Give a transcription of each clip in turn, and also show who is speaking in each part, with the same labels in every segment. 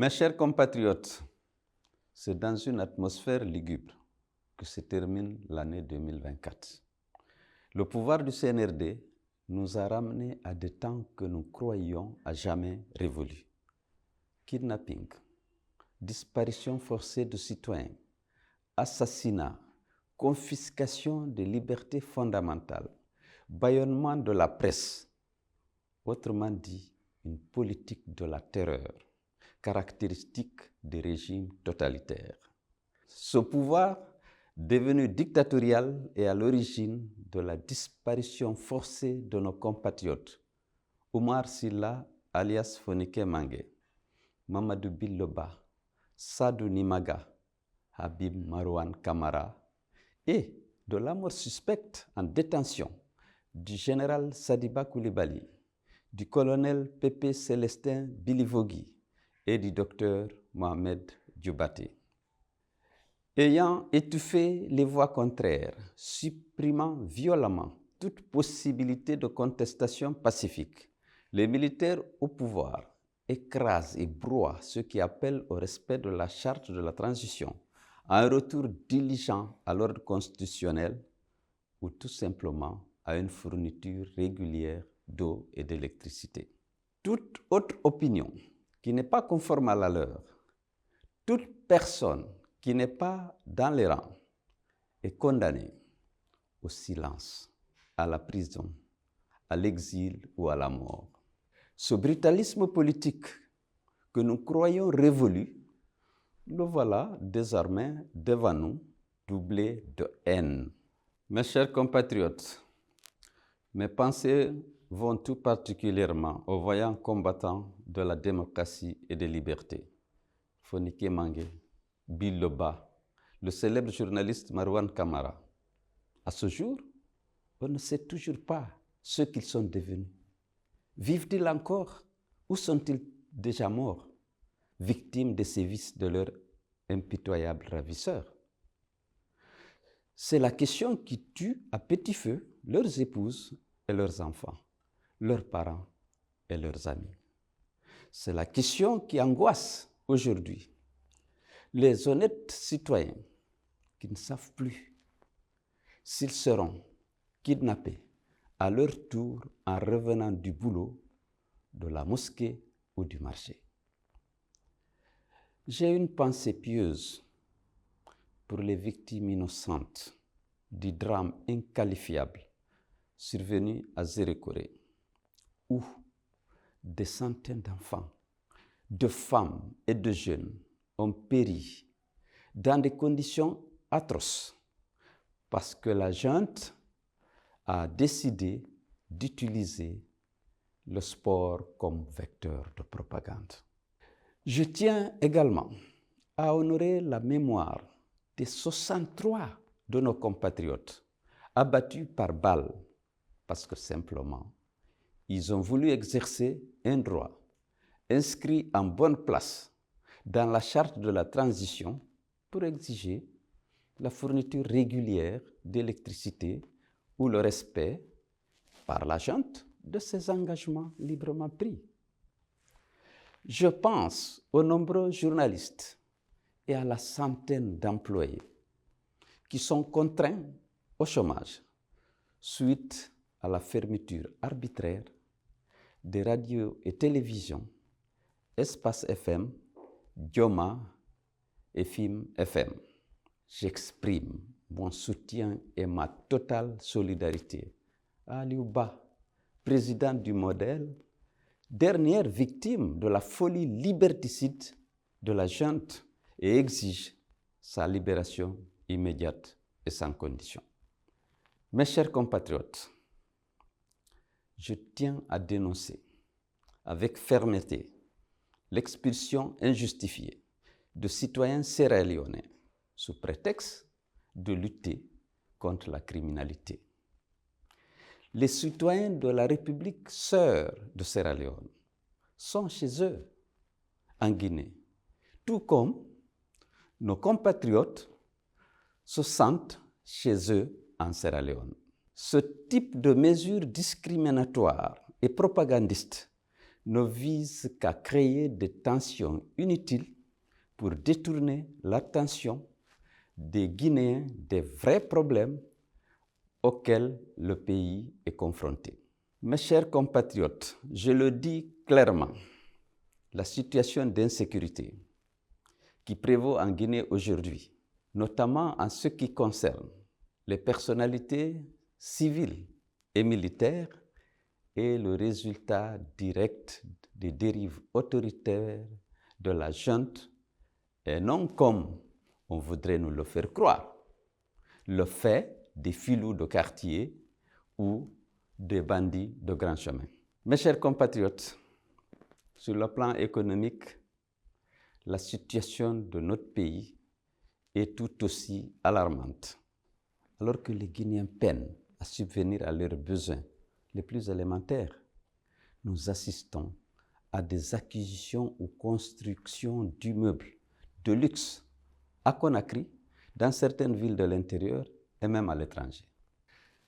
Speaker 1: Mes chers compatriotes, c'est dans une atmosphère lugubre que se termine l'année 2024. Le pouvoir du CNRD nous a ramenés à des temps que nous croyions à jamais révolus. Kidnapping, disparition forcée de citoyens, assassinat, confiscation des libertés fondamentales, bâillonnement de la presse, autrement dit, une politique de la terreur, caractéristique des régimes totalitaires. Ce pouvoir, devenu dictatorial, est à l'origine de la disparition forcée de nos compatriotes. Oumar Silla, alias Fonike Mange, Mamadou Billoba, Sadou Nimaga, Habib Marouane Kamara, et de la mort suspecte en détention du général Sadiba Koulibaly, du colonel Pépé Célestin Bilivogui et du docteur Mohamed Diobaté. Ayant étouffé les voix contraires, supprimant violemment toute possibilité de contestation pacifique, les militaires au pouvoir écrasent et broient ceux qui appellent au respect de la charte de la transition, à un retour diligent à l'ordre constitutionnel ou tout simplement à une fourniture régulière d'eau et d'électricité. Toute autre opinion qui n'est pas conforme à la leur, toute personne qui n'est pas dans les rangs est condamnée au silence, à la prison, à l'exil ou à la mort. Ce brutalisme politique que nous croyons révolu, le voilà désormais devant nous, doublé de haine. Mes chers compatriotes, mes pensées vont tout particulièrement aux vaillants combattants de la démocratie et des libertés. Fonike Mange, Billoba, le célèbre journaliste Marouane Kamara. À ce jour, on ne sait toujours pas ce qu'ils sont devenus. Vivent-ils encore ou sont-ils déjà morts, victimes des sévices de leurs impitoyables ravisseurs? C'est la question qui tue à petit feu leurs épouses et leurs enfants, leurs parents et leurs amis. C'est la question qui angoisse aujourd'hui les honnêtes citoyens qui ne savent plus s'ils seront kidnappés à leur tour en revenant du boulot, de la mosquée ou du marché. J'ai une pensée pieuse pour les victimes innocentes du drame inqualifiable survenu à Zérékoré, où des centaines d'enfants, de femmes et de jeunes ont péri dans des conditions atroces parce que la junte a décidé d'utiliser le sport comme vecteur de propagande. Je tiens également à honorer la mémoire des 63 de nos compatriotes abattus par balle parce que simplement, ils ont voulu exercer un droit inscrit en bonne place dans la charte de la transition pour exiger la fourniture régulière d'électricité ou le respect par la junte de ses engagements librement pris. Je pense aux nombreux journalistes et à la centaine d'employés qui sont contraints au chômage suite à la fermeture arbitraire des radios et télévisions Espace FM, Dioma et Film FM. J'exprime mon soutien et ma totale solidarité à Aliou Ba, président du Modèle, dernière victime de la folie liberticide de la junte, et exige sa libération immédiate et sans condition. Mes chers compatriotes, je tiens à dénoncer avec fermeté l'expulsion injustifiée de citoyens sierra-léonais sous prétexte de lutter contre la criminalité. Les citoyens de la République sœur de Sierra Leone sont chez eux en Guinée, tout comme nos compatriotes se sentent chez eux en Sierra Leone. Ce type de mesures discriminatoires et propagandistes ne vise qu'à créer des tensions inutiles pour détourner l'attention des Guinéens des vrais problèmes auxquels le pays est confronté. Mes chers compatriotes, je le dis clairement, la situation d'insécurité qui prévaut en Guinée aujourd'hui, notamment en ce qui concerne les personnalités civiles et militaires, est le résultat direct des dérives autoritaires de la junte et non comme on voudrait nous le faire croire, le fait des filous de quartier ou des bandits de grand chemin. Mes chers compatriotes, sur le plan économique, la situation de notre pays est tout aussi alarmante. Alors que les Guinéens peinent à subvenir à leurs besoins les plus élémentaires, nous assistons à des acquisitions ou constructions d'immeubles de luxe à Conakry, dans certaines villes de l'intérieur et même à l'étranger.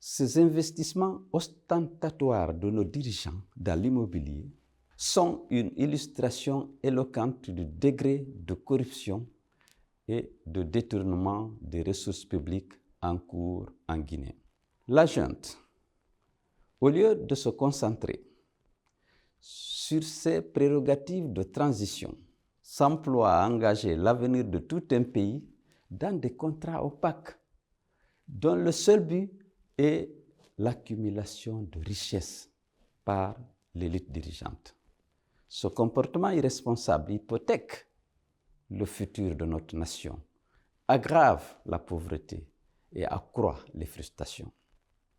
Speaker 1: Ces investissements ostentatoires de nos dirigeants dans l'immobilier sont une illustration éloquente du degré de corruption et de détournement des ressources publiques en cours en Guinée. La junte, au lieu de se concentrer sur ses prérogatives de transition, s'emploie à engager l'avenir de tout un pays dans des contrats opaques, dont le seul but est l'accumulation de richesses par l'élite dirigeante. Ce comportement irresponsable hypothèque le futur de notre nation, aggrave la pauvreté et accroît les frustrations.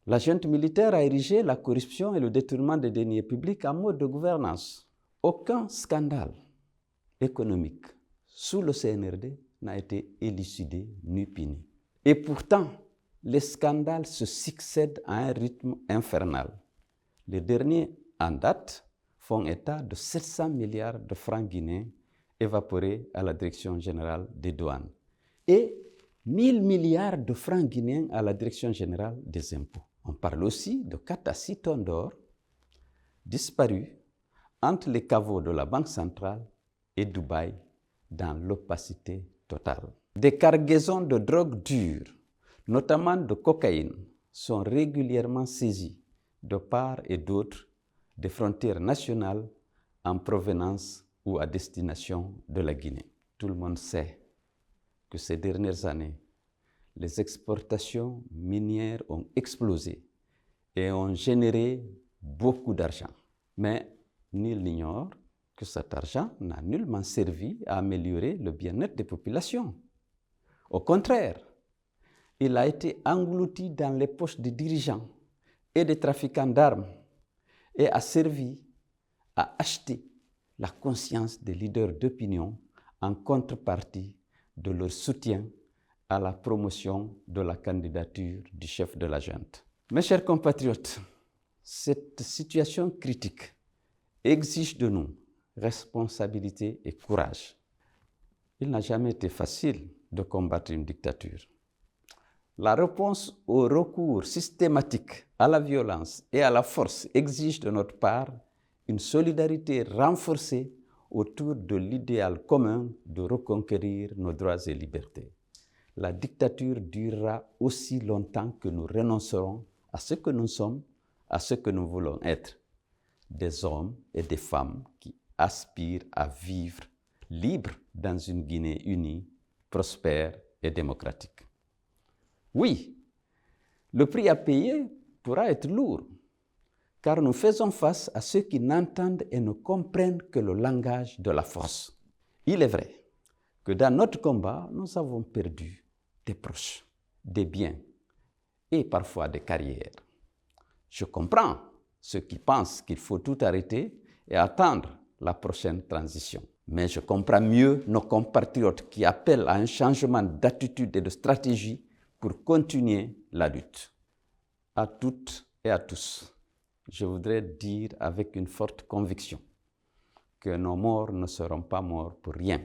Speaker 1: La junte militaire a érigé la corruption et le détournement des deniers publics en mode de gouvernance. Aucun scandale économique sous le CNRD n'a été élucidé ni puni. Et pourtant, les scandales se succèdent à un rythme infernal. Les derniers en date font état de 700 milliards de francs guinéens évaporés à la Direction générale des douanes et 1000 milliards de francs guinéens à la Direction générale des impôts. On parle aussi de 4 à 6 tonnes d'or disparus entre les caveaux de la Banque centrale et Dubaï dans l'opacité totale. Des cargaisons de drogue dure, notamment de cocaïne, sont régulièrement saisies de part et d'autre des frontières nationales en provenance ou à destination de la Guinée. Tout le monde sait que ces dernières années, les exportations minières ont explosé et ont généré beaucoup d'argent. Mais nul n'ignore que cet argent n'a nullement servi à améliorer le bien-être des populations. Au contraire, il a été englouti dans les poches des dirigeants et des trafiquants d'armes et a servi à acheter la conscience des leaders d'opinion en contrepartie de leur soutien à la promotion de la candidature du chef de la junte. Mes chers compatriotes, cette situation critique exige de nous responsabilité et courage. Il n'a jamais été facile de combattre une dictature. La réponse au recours systématique à la violence et à la force exige de notre part une solidarité renforcée autour de l'idéal commun de reconquérir nos droits et libertés. La dictature durera aussi longtemps que nous renoncerons à ce que nous sommes, à ce que nous voulons être, des hommes et des femmes qui aspirent à vivre libres dans une Guinée unie, prospère et démocratique. Oui, le prix à payer pourra être lourd, car nous faisons face à ceux qui n'entendent et ne comprennent que le langage de la force. Il est vrai que dans notre combat, nous avons perdu des proches, des biens et parfois des carrières. Je comprends ceux qui pensent qu'il faut tout arrêter et attendre la prochaine transition. Mais je comprends mieux nos compatriotes qui appellent à un changement d'attitude et de stratégie pour continuer la lutte. À toutes et à tous, je voudrais dire avec une forte conviction que nos morts ne seront pas morts pour rien,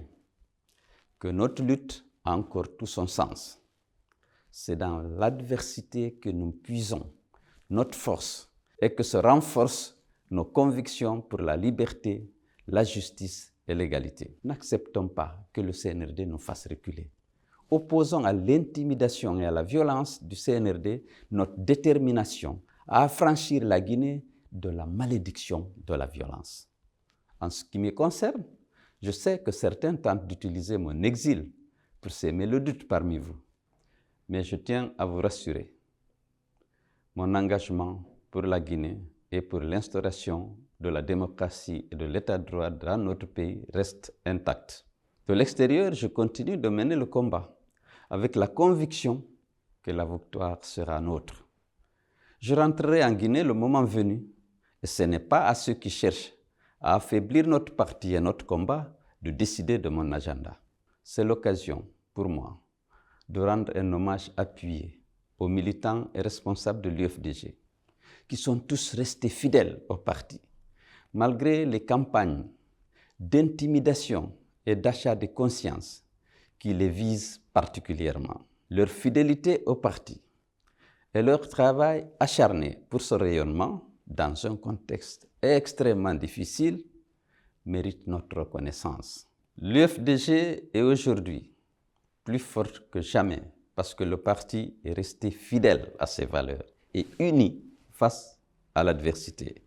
Speaker 1: que notre lutte a encore tout son sens. C'est dans l'adversité que nous puisons notre force et que se renforce nos convictions pour la liberté, la justice et l'égalité. N'acceptons pas que le CNRD nous fasse reculer. Opposons à l'intimidation et à la violence du CNRD notre détermination à affranchir la Guinée de la malédiction de la violence. En ce qui me concerne, je sais que certains tentent d'utiliser mon exil pour s'aimer le doute parmi vous. Mais je tiens à vous rassurer. Mon engagement pour la Guinée et pour l'instauration de la démocratie et de l'état de droit dans notre pays reste intact. De l'extérieur, je continue de mener le combat avec la conviction que la victoire sera nôtre. Je rentrerai en Guinée le moment venu et ce n'est pas à ceux qui cherchent à affaiblir notre parti et notre combat de décider de mon agenda. C'est l'occasion pour moi de rendre un hommage appuyé aux militants et responsables de l'UFDG qui sont tous restés fidèles au parti, malgré les campagnes d'intimidation et d'achat de conscience qui les visent particulièrement. Leur fidélité au parti et leur travail acharné pour ce rayonnement dans un contexte extrêmement difficile méritent notre reconnaissance. L'UFDG est aujourd'hui plus forte que jamais parce que le parti est resté fidèle à ses valeurs et uni face à l'adversité.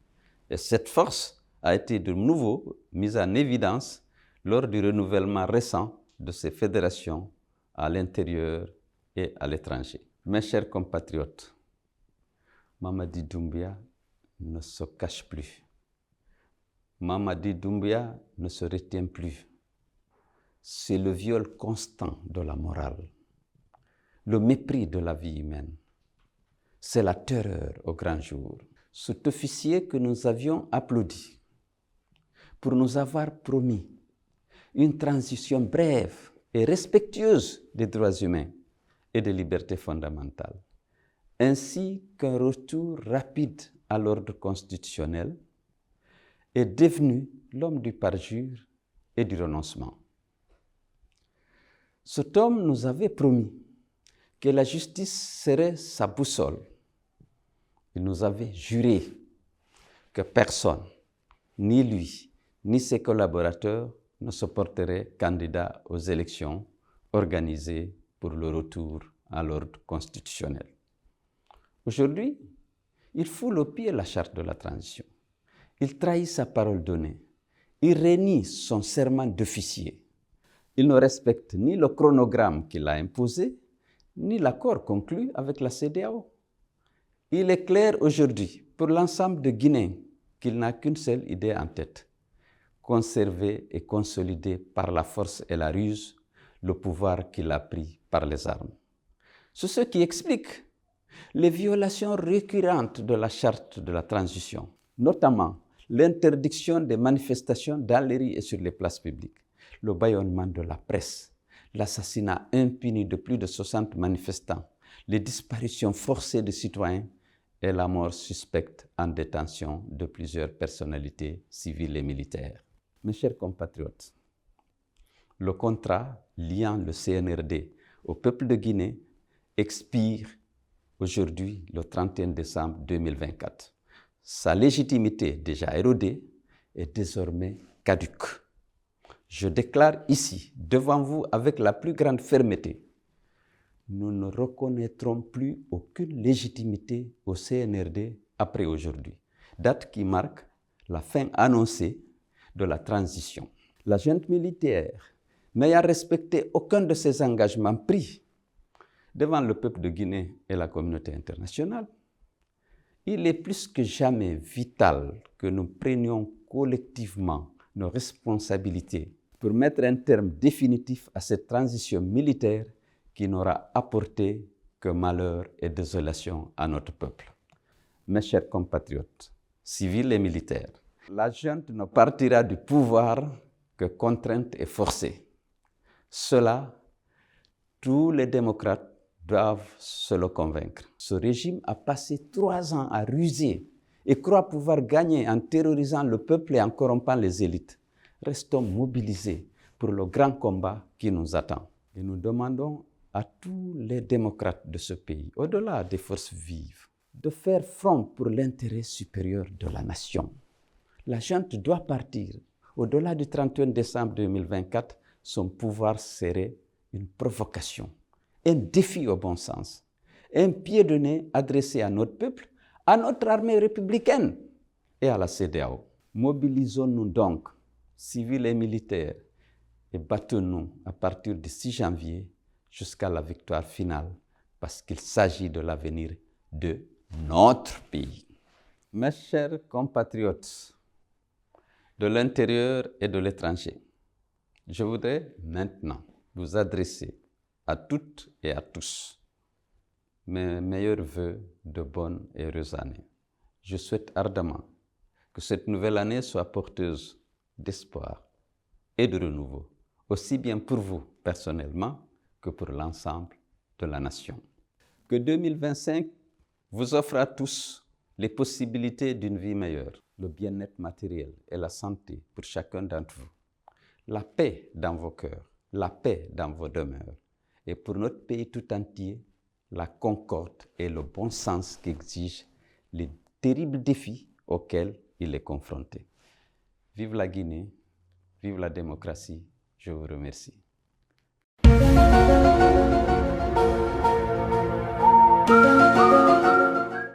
Speaker 1: Et cette force a été de nouveau mise en évidence lors du renouvellement récent de ces fédérations à l'intérieur et à l'étranger. Mes chers compatriotes, Mamadi Doumbouya ne se cache plus. Mamadi Doumbouya ne se retient plus. C'est le viol constant de la morale, le mépris de la vie humaine. C'est la terreur au grand jour. Cet officier que nous avions applaudi pour nous avoir promis une transition brève et respectueuse des droits humains et des libertés fondamentales, ainsi qu'un retour rapide à l'ordre constitutionnel, est devenu l'homme du parjure et du renoncement. Cet homme nous avait promis que la justice serait sa boussole. Il nous avait juré que personne, ni lui, ni ses collaborateurs, ne se porteraient candidats aux élections organisées pour le retour à l'ordre constitutionnel. Aujourd'hui, il foule au pied la charte de la transition. Il trahit sa parole donnée. Il renie son serment d'officier. Il ne respecte ni le chronogramme qu'il a imposé, ni l'accord conclu avec la CEDEAO. Il est clair aujourd'hui pour l'ensemble de Guinéens qu'il n'a qu'une seule idée en tête: conserver et consolider par la force et la ruse le pouvoir qu'il a pris par les armes. C'est ce qui explique les violations récurrentes de la charte de la transition, notamment l'interdiction des manifestations dans les rues et sur les places publiques, le bâillonnement de la presse, l'assassinat impuni de plus de 60 manifestants, les disparitions forcées de citoyens et la mort suspecte en détention de plusieurs personnalités civiles et militaires. Mes chers compatriotes, le contrat liant le CNRD au peuple de Guinée expire aujourd'hui le 31 décembre 2024. Sa légitimité déjà érodée est désormais caduque. Je déclare ici, devant vous, avec la plus grande fermeté, nous ne reconnaîtrons plus aucune légitimité au CNRD après aujourd'hui, date qui marque la fin annoncée de la transition. La junte militaire, n'ayant respecté aucun de ses engagements pris devant le peuple de Guinée et la communauté internationale, il est plus que jamais vital que nous prenions collectivement nos responsabilités pour mettre un terme définitif à cette transition militaire qui n'aura apporté que malheur et désolation à notre peuple. Mes chers compatriotes, civils et militaires, la junte ne partira du pouvoir que contrainte et forcée. Cela, tous les démocrates doivent se le convaincre. Ce régime a passé 3 ans à ruser et croit pouvoir gagner en terrorisant le peuple et en corrompant les élites. Restons mobilisés pour le grand combat qui nous attend. Et nous demandons à tous les démocrates de ce pays, au-delà des forces vives, de faire front pour l'intérêt supérieur de la nation. La junte doit partir. Au-delà du 31 décembre 2024, son pouvoir serait une provocation, un défi au bon sens, un pied de nez adressé à notre peuple, à notre armée républicaine et à la CEDEAO. Mobilisons-nous donc, civils et militaires, et battons-nous à partir du 6 janvier jusqu'à la victoire finale, parce qu'il s'agit de l'avenir de notre pays. Mes chers compatriotes de l'intérieur et de l'étranger, je voudrais maintenant vous adresser à toutes et à tous mes meilleurs vœux de bonne et heureuse année. Je souhaite ardemment que cette nouvelle année soit porteuse d'espoir et de renouveau, aussi bien pour vous personnellement que pour l'ensemble de la nation. Que 2025 vous offre à tous les possibilités d'une vie meilleure, le bien-être matériel et la santé pour chacun d'entre vous, la paix dans vos cœurs, la paix dans vos demeures, et pour notre pays tout entier, la concorde et le bon sens qu'exigent les terribles défis auxquels il est confronté. Vive la Guinée, vive la démocratie, je vous remercie.